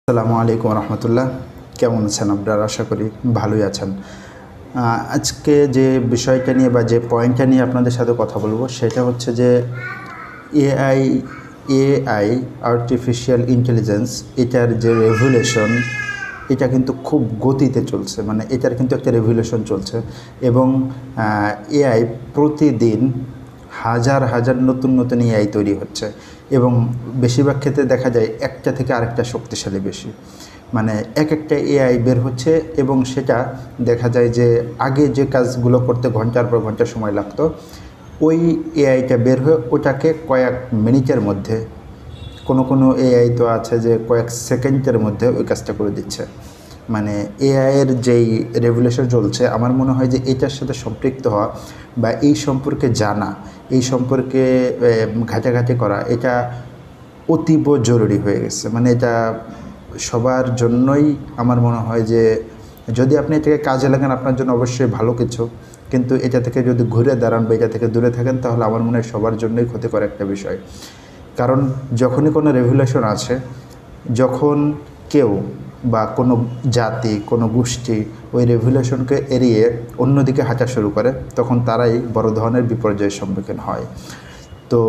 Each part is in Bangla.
আসসালামু আলাইকুম রহমতুল্লাহ। কেমন আছেন আপনারা? আশা করি ভালোই আছেন। আজকে যে বিষয়টা নিয়ে বা যে পয়েন্টটা নিয়ে আপনাদের সাথে কথা বলবো সেটা হচ্ছে যে এআই এআই আর্টিফিশিয়াল ইন্টেলিজেন্স এটার যে রেভুলেশন এটা কিন্তু খুব গতিতে চলছে, মানে এটার কিন্তু একটা রেভুলেশন চলছে এবং এআই প্রতিদিন হাজার হাজার নতুন নতুন এআই তৈরি হচ্ছে এবং বেশিরভাগ ক্ষেত্রে দেখা যায় একটা থেকে আরেকটা শক্তিশালী বেশি, মানে এক একটা এআই বের হচ্ছে এবং সেটা দেখা যায় যে আগে যে কাজগুলো করতে ঘন্টার পর ঘন্টা সময় লাগতো ওই এআইটা বের হয়ে ওটাকে কয়েক মিনিটের মধ্যে, কোনো এআই তো আছে যে কয়েক সেকেন্ডের মধ্যে ওই কাজটা করে দিচ্ছে। মানে এআইয়ের যেই রেভুলেশন চলছে আমার মনে হয় যে এটার সাথে সম্পৃক্ত হওয়া বা এই সম্পর্কে জানা, এই সম্পর্কে ঘাটাঘাটি করা এটা অতীব জরুরি হয়ে গেছে। মানে এটা সবার জন্যই আমার মনে হয় যে যদি আপনি এটাকে কাজে লাগান আপনার জন্য অবশ্যই ভালো কিছু, কিন্তু এটা থেকে যদি ঘুরে দাঁড়ান বা এটা থেকে দূরে থাকেন তাহলে আমার মনে হয় সবার জন্যই ক্ষতিকর একটা বিষয়। কারণ যখনই কোনো রেভুলেশন আছে, যখন কেউ বা কোনো জাতি কোনো গোষ্ঠী ওই রেভুলেশনকে এড়িয়ে অন্যদিকে হাঁটা শুরু করে তখন তারাই বড় ধরনের বিপর্যয়ের সম্মুখীন হয়। তো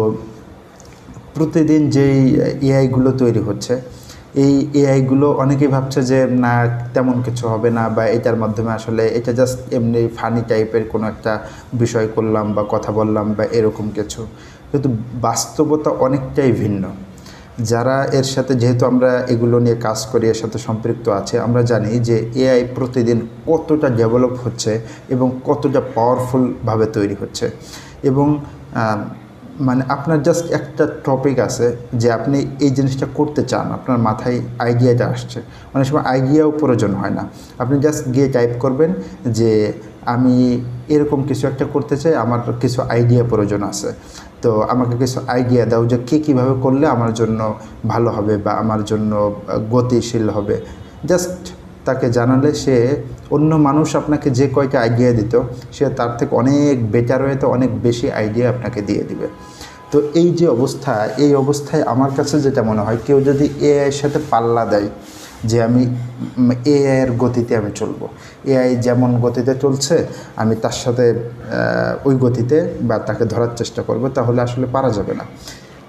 প্রতিদিন যেই এআইগুলো তৈরি হচ্ছে এই এআইগুলো অনেকেই ভাবছে যে না তেমন কিছু হবে না বা এটার মাধ্যমে আসলে এটা জাস্ট এমনি ফানি টাইপের কোনো একটা বিষয় করলাম বা কথা বললাম বা এরকম কিছু, কিন্তু বাস্তবতা অনেকটাই ভিন্ন। যারা এর সাথে, যেহেতু আমরা এগুলো নিয়ে কাজ করি, এর সাথে সম্পৃক্ত আছে, আমরা জানি যে এআই প্রতিদিন কতটা ডেভেলপ হচ্ছে এবং কতটা পাওয়ারফুলভাবে তৈরি হচ্ছে। এবং মানে আপনার জাস্ট একটা টপিক আছে যে আপনি এই জিনিসটা করতে চান, আপনার মাথায় আইডিয়াটা আসছে, অনেক সময় আইডিয়াও প্রয়োজন হয় না, আপনি জাস্ট গিয়ে টাইপ করবেন যে আমি এরকম কিছু একটা করতে চাই, আমার কিছু আইডিয়া প্রয়োজন আছে, তো আমাকে কিছু আইডিয়া দাও যে কীভাবে করলে আমার জন্য ভালো হবে বা আমার জন্য গতিশীল হবে। জাস্ট তাকে জানালে সে, অন্য মানুষ আপনাকে যে কয়টা আইডিয়া দিত সে তার থেকে অনেক বেটার হয়ে তো অনেক বেশি আইডিয়া আপনাকে দিয়ে দিবে। তো এই যে অবস্থা, এই অবস্থায় আমার কাছে যেটা মনে হয়, কেউ যদি এআইয়ের সাথে পাল্লা দেয় যে আমি এআইয়ের গতিতে আমি চলবো, এআই যেমন গতিতে চলছে আমি তার সাথে ওই গতিতে বা তাকে ধরার চেষ্টা করব, তাহলে আসলে পারা যাবে না।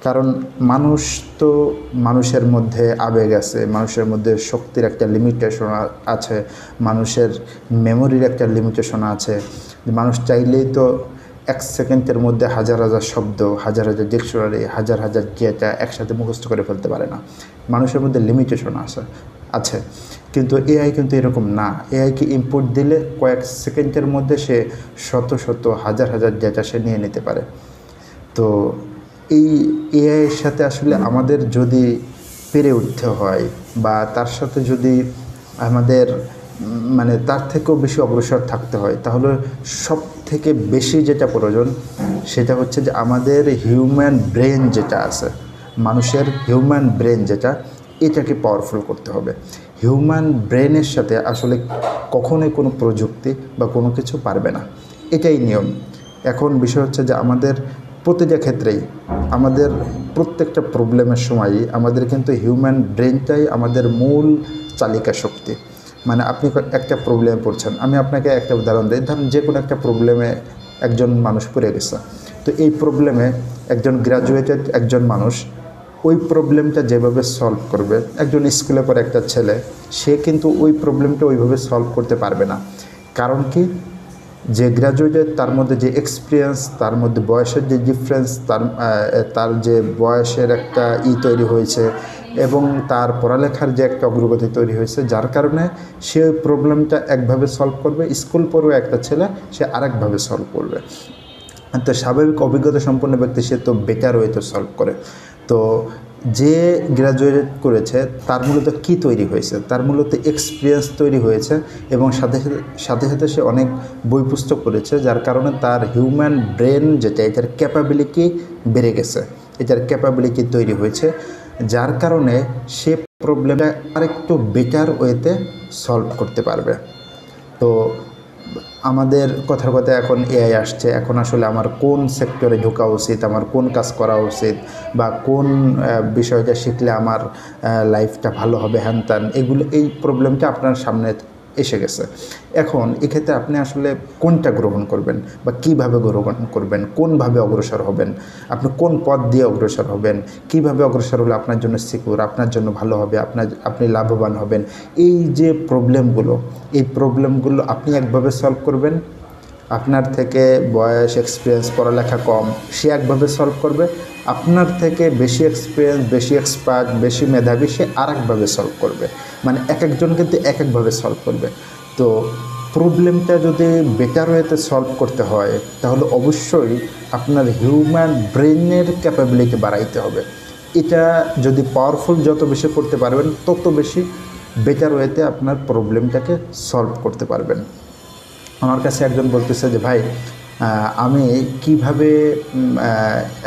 কারণ মানুষ তো, মানুষের মধ্যে আবেগ আছে, মানুষের মধ্যে শক্তির একটা লিমিটেশন আছে, মানুষের মেমোরির একটা লিমিটেশন আছে। মানুষ চাইলেই তো এক সেকেন্ডের মধ্যে হাজার হাজার শব্দ, হাজার হাজার ডিকশনারি, হাজার হাজার ডেটা একসাথে মুখস্থ করে ফেলতে পারে না। মানুষের মধ্যে লিমিটেশন আছে, কিন্তু এআই কিন্তু এরকম না। এআইকে ইনপুট দিলে কয়েক সেকেন্ডের মধ্যে সে শত শত হাজার হাজার ডেটা সে নিয়ে নিতে পারে। তো এই এআইয়ের সাথে আসলে আমাদের যদি পেরে উঠতে হয় বা তার সাথে যদি আমাদের মানে তার থেকেও বেশি অগ্রসর থাকতে হয়, তাহলে সব থেকে বেশি যেটা প্রয়োজন সেটা হচ্ছে যে আমাদের হিউম্যান ব্রেন যেটা আছে, মানুষের হিউম্যান ব্রেন যেটা, এটাকে পাওয়ারফুল করতে হবে। হিউম্যান ব্রেনের সাথে আসলে কখনোই কোনো প্রযুক্তি বা কোনো কিছু পারবে না, এটাই নিয়ম। এখন বিষয় হচ্ছে যে আমাদের প্রতিটা ক্ষেত্রেই, আমাদের প্রত্যেকটা প্রবলেমের সময়ই আমাদের কিন্তু হিউম্যান ব্রেনটাই আমাদের মূল চালিকা শক্তি। মানে আপনি একটা প্রবলেমে পড়ছেন, আমি আপনাকে একটা উদাহরণ দিই, ধরুন যে কোনো একটা প্রবলেমে একজন মানুষ পড়ে গেছে, তো এই প্রবলেমে একজন গ্র্যাজুয়েটেড একজন মানুষ ওই প্রবলেমটা যেভাবে সলভ করবে, একজন স্কুলে পড়ে একটা ছেলে সে কিন্তু ওই প্রবলেমটা ওইভাবে সলভ করতে পারবে না। কারণ কি, যে গ্র্যাজুয়েটেড তার মধ্যে যে এক্সপিরিয়েন্স, তার মধ্যে বয়সের যে ডিফারেন্স, তার যে বয়সের একটা তৈরি হয়েছে এবং তার পড়ালেখার যে একটা অগ্রগতি তৈরি হয়েছে, যার কারণে সে ওই প্রবলেমটা একভাবে সলভ করবে, স্কুল পড়ুয়া একটা ছেলে সে আরেকভাবে সলভ করবে। তো স্বাভাবিক অভিজ্ঞতা সম্পন্ন ব্যক্তি সে তো বেটার ওয়েতে সলভ করে। তো যে গ্র্যাজুয়েট করেছে তার মূলত কী তৈরি হয়েছে, তার মূলত এক্সপিরিয়েন্স তৈরি হয়েছে এবং সাথে সাথে সে অনেক বই পুস্তক পড়েছে, যার কারণে তার হিউম্যান ব্রেন যেটা, এটার ক্যাপাবিলিটি বেড়ে গেছে, এটার ক্যাপাবিলিটি তৈরি হয়েছে, যার কারণে সে প্রবলেমটা আরেকটু বেটার ওয়েতে সলভ করতে পারবে। তো আমাদের কথার কথা এখন এআই আসছে, এখন আসলে আমার কোন সেক্টরে ঢোকা উচিত, আমার কোন কাজ করা উচিত, বা কোন বিষয়টা শিখলে আমার লাইফটা ভালো হবে, হ্যান এগুলো, এই প্রবলেমটা আপনার সামনে এসে গেছে। এখন এক্ষেত্রে আপনি আসলে কোনটা গ্রহণ করবেন বা কিভাবে গ্রহণ করবেন, কোনভাবে অগ্রসর হবেন, আপনি কোন পথ দিয়ে অগ্রসর হবেন, কিভাবে অগ্রসর হলে আপনার জন্য সিকিউর, আপনার জন্য ভালো হবে, আপনি লাভবান হবেন। এই যে প্রবলেমগুলো, এই প্রবলেমগুলো আপনি একভাবে সলভ করবেন, আপনার থেকে বয়স, এক্সপিরিয়েন্স, পড়ালেখা কম, সে একভাবে সলভ করবে। আপনার থেকে বেশি এক্সপিরিয়েন্স, বেশি এক্সপার্ট, বেশি মেধাবী, সে আরেকভাবে সলভ করবে। মানে এক একজন কিন্তু এক একভাবে সলভ করবে। তো প্রবলেমটা যদি বেটার ওয়েতে সলভ করতে হয়, তাহলে অবশ্যই আপনার হিউম্যান ব্রেনের ক্যাপাবিলিটি বাড়াইতে হবে। এটা যদি পাওয়ারফুল যত বেশি করতে পারবেন, তত বেশি বেটার ওয়েতে আপনার প্রবলেমটাকে সলভ করতে পারবেন। আমার কাছে একজন বলতেছে যে ভাই, আমি কিভাবে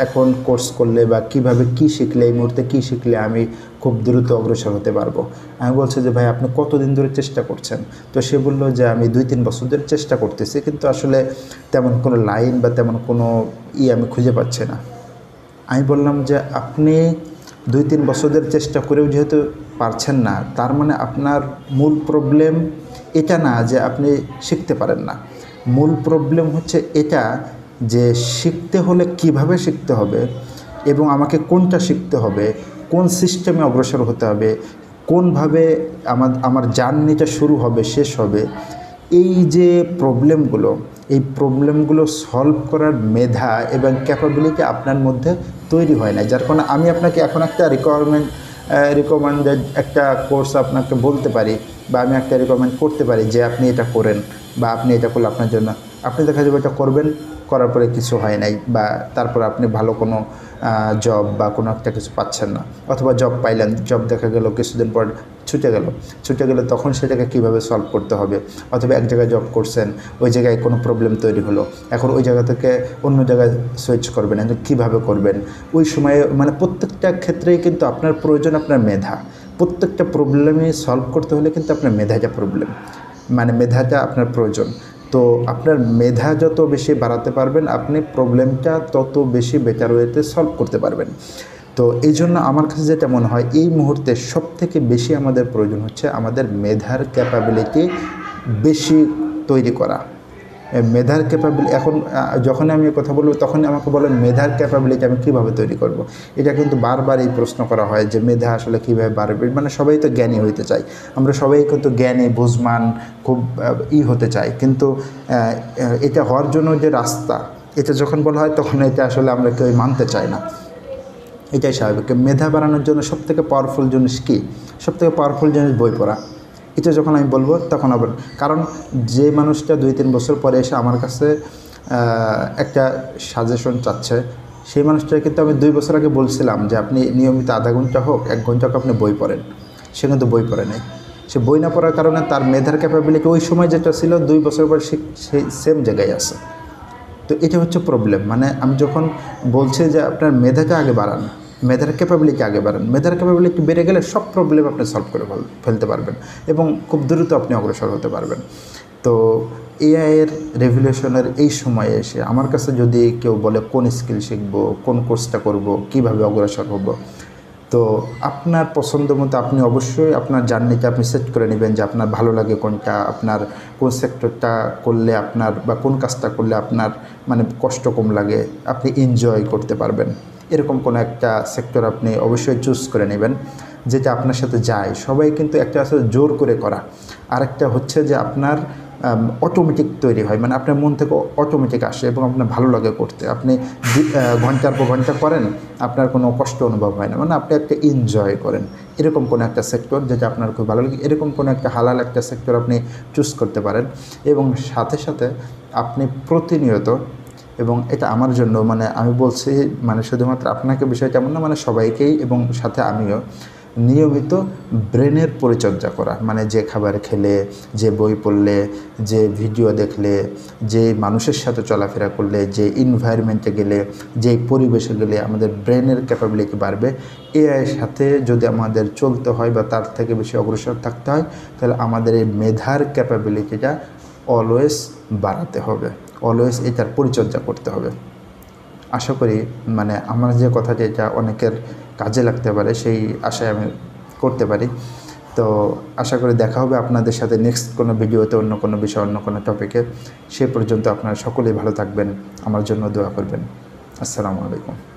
এখন কোর্স করলে বা কিভাবে কি শিখলে, এই মুহূর্তে কী শিখলে আমি খুব দ্রুত অগ্রসর হতে পারবো। আমি বলছি যে ভাই, আপনি কতদিন ধরে চেষ্টা করছেন? তো সে বলল যে আমি 2-3 বছর ধরে চেষ্টা করতেছি, কিন্তু আসলে তেমন কোনো লাইন বা তেমন কোনো আমি খুঁজে পাচ্ছি না। আমি বললাম যে আপনি 2-3 বছর ধরে চেষ্টা করেও যেহেতু পারছেন না, তার মানে আপনার মূল প্রবলেম এটা না যে আপনি শিখতে পারেন না। মূল প্রবলেম হচ্ছে এটা যে শিখতে হলে কিভাবে শিখতে হবে, এবং আমাকে কোনটা শিখতে হবে, কোন সিস্টেমে অগ্রসর হতে হবে, কোনভাবে আমার জার্নিটা শুরু হবে, শেষ হবে। এই যে প্রবলেমগুলো, এই প্রবলেমগুলো সলভ করার মেধা এবং ক্যাপাবিলিটি আপনার মধ্যে তৈরি হয় না। যার কারণে আমি আপনাকে এখন একটা রিকমেন্ডেড একটা কোর্স আপনাকে বলতে পারি, বা আমি একটা রিকমেন্ড করতে পারি যে আপনি এটা করেন, বা আপনি এটা করলে আপনার জন্য, আপনি দেখা যাবে এটা করবেন, করার পরে কিছু হয় নাই, বা তারপর আপনি ভালো কোনো জব বা কোনো একটা কিছু পাচ্ছেন না, অথবা জব পাইলেন, জব দেখা গেল কিছুদিন পর ছুটে গেলে তখন সেটাকে কিভাবে সলভ করতে হবে। অথবা এক জায়গায় জব করছেন, ওই জায়গায় কোনো প্রবলেম তৈরি হলো, এখন ওই জায়গা থেকে অন্য জায়গায় সুইচ করবেন, কীভাবে করবেন। ওই সময়ে মানে প্রত্যেকটা ক্ষেত্রেই কিন্তু আপনার প্রয়োজন আপনার মেধা। প্রত্যেকটা প্রবলেমই সলভ করতে হলে কিন্তু আপনার মেধাটা আপনার প্রয়োজন। তো আপনার মেধা যত বেশি বাড়াতে পারবেন, আপনি প্রবলেমটা তত বেশি বেটার ওয়েতে সলভ করতে পারবেন। তো এই জন্য আমার কাছে যেটা মনে হয়, এই মুহূর্তে সবথেকে বেশি আমাদের প্রয়োজন হচ্ছে আমাদের মেধার ক্যাপাবিলিটি বেশি তৈরি করা। মেধার ক্যাপাবিলিটি, এখন যখন আমি কথা বলবো তখন আমাকে বলেন মেধার ক্যাপাবিলিটি আমি কীভাবে তৈরি করব। এটা কিন্তু বারবার এই প্রশ্ন করা হয় যে মেধা আসলে কীভাবে বাড়বে। মানে সবাই তো জ্ঞানী হইতে চায়, আমরা সবাই কিন্তু জ্ঞানী, বুঝমান, খুব হতে চাই, কিন্তু এটা হওয়ার জন্য যে রাস্তা, এটা যখন বলা হয় তখন এটা আসলে আমরা কেউ মানতে চাই না। এটাই স্বাভাবিক। মেধা বাড়ানোর জন্য সবথেকে পাওয়ারফুল জিনিস কী? সবথেকে পাওয়ারফুল জিনিস বই পড়া। এটা যখন আমি বলবো তখন আবার, কারণ যে মানুষটা 2-3 বছর পরে এসে আমার কাছে একটা সাজেশন চাচ্ছে, সেই মানুষটা কিন্তু আমি 2 বছর আগে বলছিলাম যে আপনি নিয়মিত আধা ঘন্টা হোক 1 ঘন্টা হোক আপনি বই পড়েন। সে কিন্তু বই পড়ে নাই। সে বই না পড়ার কারণে তার মেধার ক্যাপাবিলিটি ওই সময় যেটা ছিল 2 বছর পর সেই সেম জায়গায় আছে। তো এটা হচ্ছে প্রবলেম। মানে আমি যখন বলছি যে আপনার মেধাটা আগে বাড়ান, মেধার ক্যাপাবিলিটি আগে বাড়ান, মেধার ক্যাপাবিলিটি বেড়ে গেলে সব প্রবলেম আপনি সলভ করে ফেলতে পারবেন, এবং খুব দ্রুত আপনি অগ্রসর হতে পারবেন। তো এআইয়ের রেভলিউশনের এই সময়ে এসে আমার কাছে যদি কেউ বলে কোন স্কিল শিখবো, কোন কোর্সটা করব, কিভাবে অগ্রসর হব, তো আপনার পছন্দ মতো আপনি অবশ্যই আপনার জার্নিটা আপনি সেট করে নেবেন যে আপনার ভালো লাগে কোনটা, আপনার কোন সেক্টরটা করলে আপনার, বা কোন কাজটা করলে আপনার মানে কষ্ট কম লাগে, আপনি এনজয় করতে পারবেন, এরকম কোনো একটা সেক্টর আপনি অবশ্যই চুজ করে নেবেন যেটা আপনার সাথে যায়। সবাই কিন্তু একটা আসলে জোর করে করা, আরেকটা হচ্ছে যে আপনার অটোমেটিক তৈরি হয়, মানে আপনার মন থেকে অটোমেটিক আসে এবং আপনার ভালো লাগে করতে। আপনি ঘন্টার পর ঘন্টা করেন, আপনার কোনো কষ্ট অনুভব হয় না, মানে আপনি একটা এনজয় করেন। এরকম কোনো একটা সেক্টর যেটা আপনার খুব ভালো লাগে, এরকম কোনো একটা হালাল একটা সেক্টর আপনি চুজ করতে পারেন। এবং সাথে সাথে আপনি প্রতিনিয়ত, এবং এটা আমার জন্য, মানে আমি বলছি মানে শুধুমাত্র আপনাকে বিষয়টা এমন না, মানে সবাইকেই, এবং সাথে আমিও নিয়মিত ব্রেনের পরিচর্যা করা, মানে যে খাবার খেলে, যে বই পড়লে, যে ভিডিও দেখলে, যে মানুষের সাথে চলাফেরা করলে, যে এনভায়রনমেন্টে গেলে, যে পরিবেশে গেলে আমাদের ব্রেনের ক্যাপাবিলিটি বাড়বে। এআইয়ের সাথে যদি আমাদের চলতে হয় বা তার থেকে বেশি অগ্রসর থাকতে হয়, তাহলে আমাদের এই মেধার ক্যাপাবিলিটিটা অলওয়েজ বাড়াতে হবে, অলওয়েজ এটার পরিচর্যা করতে হবে। আশা করি মানে আমার যে কথাটা এটা অনেকের কাজে লাগতে পারে, সেই আশায় আমি করতে পারি। তো আশা করি দেখা হবে আপনাদের সাথে নেক্সট কোনো ভিডিওতে, অন্য কোনো বিষয়, অন্য কোনো টপিকে। সে পর্যন্ত আপনারা সকলেই ভালো থাকবেন, আমার জন্য দোয়া করবেন। আসসালামু আলাইকুম।